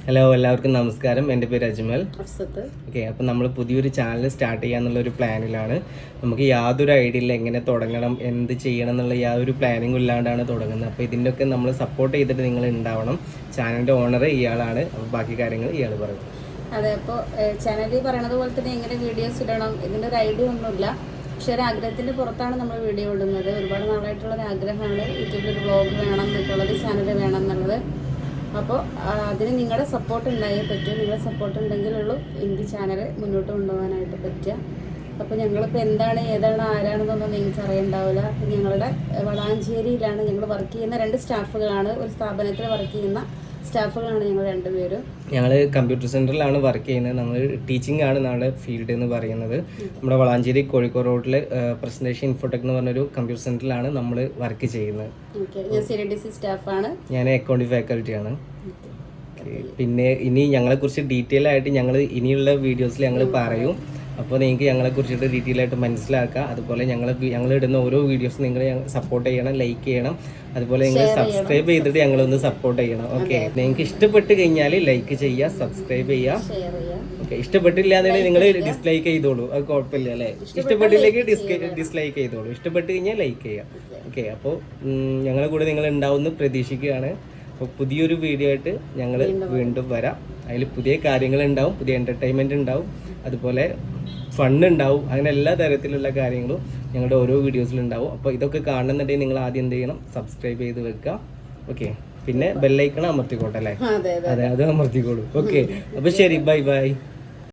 Hello, എല്ലാവർക്കും നമസ്കാരം. എൻ്റെ പേര് അജ്മൽ. ഓക്കെ, അപ്പം നമ്മൾ പുതിയൊരു ചാനൽ സ്റ്റാർട്ട് ചെയ്യാന്നുള്ളൊരു പ്ലാനിലാണ്. നമുക്ക് യാതൊരു ഐഡിയ ഇല്ല എങ്ങനെ തുടങ്ങണം, എന്ത് ചെയ്യണം എന്നുള്ള യാതൊരു പ്ലാനിങ്ങും ഇല്ലാണ്ടാണ് തുടങ്ങുന്നത്. അപ്പോൾ ഇതിൻ്റെയൊക്കെ നമ്മൾ സപ്പോർട്ട് ചെയ്തിട്ട് നിങ്ങൾ ഉണ്ടാവണം. ചാനലിൻ്റെ ഓണർ ഇയാളാണ്. അപ്പോൾ ബാക്കി കാര്യങ്ങൾ ഇയാൾ പറയും. അതെ, അപ്പോൾ ചാനലിൽ പറയണത് പോലെ തന്നെ എങ്ങനെ വീഡിയോസ് ഇടണം ഇതിൻ്റെ ഒരു ഐഡിയ ഒന്നുമില്ല. പക്ഷെ ഒരു ആഗ്രഹത്തിൻ്റെ പുറത്താണ് നമ്മൾ വീഡിയോ ഇടുന്നത്. ഒരുപാട് നാളായിട്ടുള്ളൊരു ആഗ്രഹമാണ് യൂട്യൂബിൽ ഒരു വ്ളോഗ് വേണം എന്നൊക്കെയുള്ളത്, ചാനൽ വേണം എന്നുള്ളത്. അപ്പോൾ അതിന് നിങ്ങളുടെ സപ്പോർട്ട് ഉണ്ടായേ പറ്റൂ. നിങ്ങളുടെ സപ്പോർട്ട് ഉണ്ടെങ്കിലുള്ളൂ എനിക്ക് ചാനൽ മുന്നോട്ട് കൊണ്ടുപോകാനായിട്ട് പറ്റുക. അപ്പോൾ ഞങ്ങളിപ്പോൾ എന്താണ്, ഏതാണ്, ആരാണെന്നൊന്നും നിങ്ങൾക്ക് അറിയണ്ടാവില്ല. അപ്പം ഞങ്ങളുടെ വളാഞ്ചേരിയിലാണ് ഞങ്ങൾ വർക്ക് ചെയ്യുന്ന 2 സ്റ്റാഫുകളാണ്. ഒരു സ്ഥാപനത്തിൽ വർക്ക് ചെയ്യുന്ന സ്റ്റാഫുകളാണ് ഞങ്ങൾ 2 പേരും. ഞങ്ങൾ കമ്പ്യൂട്ടർ സെൻറ്ററിലാണ് വർക്ക് ചെയ്യുന്നത്. നമ്മൾ ടീച്ചിങ് ആണ് നമ്മുടെ ഫീൽഡ് എന്ന് പറയുന്നത്. നമ്മുടെ വളാഞ്ചേരി കോഴിക്കോട് റോഡിൽ പ്രസന്റേഷൻ ഇൻഫോടെക് എന്ന് പറഞ്ഞൊരു കമ്പ്യൂട്ടർ സെൻറ്ററിലാണ് നമ്മൾ വർക്ക് ചെയ്യുന്നത്. സ്റ്റാഫാണ്. ഞാൻ അക്കൗണ്ടിങ് ഫാക്കൽറ്റിയാണ്. പിന്നെ ഇനി ഞങ്ങളെക്കുറിച്ച് ഡീറ്റെയിൽ ആയിട്ട് ഞങ്ങൾ ഇനിയുള്ള വീഡിയോസിൽ ഞങ്ങൾ പറയും. അപ്പോൾ നിങ്ങൾക്ക് ഞങ്ങളെക്കുറിച്ചിട്ട് ഡീറ്റെയിൽ ആയിട്ട് മനസ്സിലാക്കാം. അതുപോലെ ഞങ്ങൾ ഇടുന്ന ഓരോ വീഡിയോസും നിങ്ങൾ സപ്പോർട്ട് ചെയ്യണം, ലൈക്ക് ചെയ്യണം. അതുപോലെ നിങ്ങൾ സബ്സ്ക്രൈബ് ചെയ്തിട്ട് ഞങ്ങളൊന്ന് സപ്പോർട്ട് ചെയ്യണം. ഓക്കെ, നിങ്ങൾക്ക് ഇഷ്ടപ്പെട്ട് കഴിഞ്ഞാൽ ലൈക്ക് ചെയ്യുക, സബ്സ്ക്രൈബ് ചെയ്യുക. ഓക്കെ, ഇഷ്ടപ്പെട്ടില്ല എന്നുണ്ടെങ്കിൽ നിങ്ങൾ ഡിസ്ലൈക്ക് ചെയ്തോളൂ, അത് കുഴപ്പമില്ല അല്ലേ. ഇഷ്ടപ്പെട്ടില്ലെങ്കിൽ ഡിസ്ലൈക്ക് ചെയ്തോളൂ, ഇഷ്ടപ്പെട്ട് കഴിഞ്ഞാൽ ലൈക്ക് ചെയ്യുക. ഓക്കെ, അപ്പോൾ ഞങ്ങളുടെ കൂടെ നിങ്ങൾ ഉണ്ടാവുമെന്ന് പ്രതീക്ഷിക്കുകയാണ്. അപ്പോൾ പുതിയൊരു വീഡിയോ ആയിട്ട് ഞങ്ങൾ വീണ്ടും വരാം. അതിൽ പുതിയ കാര്യങ്ങളുണ്ടാവും, പുതിയ എൻ്റർടൈൻമെൻറ്റ് ഉണ്ടാവും, അതുപോലെ ഫണ്ട് ഉണ്ടാവും. അങ്ങനെ എല്ലാ തരത്തിലുള്ള കാര്യങ്ങളും ഞങ്ങളുടെ ഓരോ വീഡിയോസിലുണ്ടാവും. അപ്പോൾ ഇതൊക്കെ കാണുന്നുണ്ടെങ്കിൽ നിങ്ങൾ ആദ്യം എന്ത് ചെയ്യണം, സബ്സ്ക്രൈബ് ചെയ്ത് വെക്കുക. ഓക്കെ, പിന്നെ ബെല്ലൈക്കൺ അമർത്തിക്കോട്ടെ അല്ലേ. അതെ, അത് അമർത്തിക്കോളൂ. ഓക്കെ, അപ്പോൾ ശരി, ബൈ ബൈ.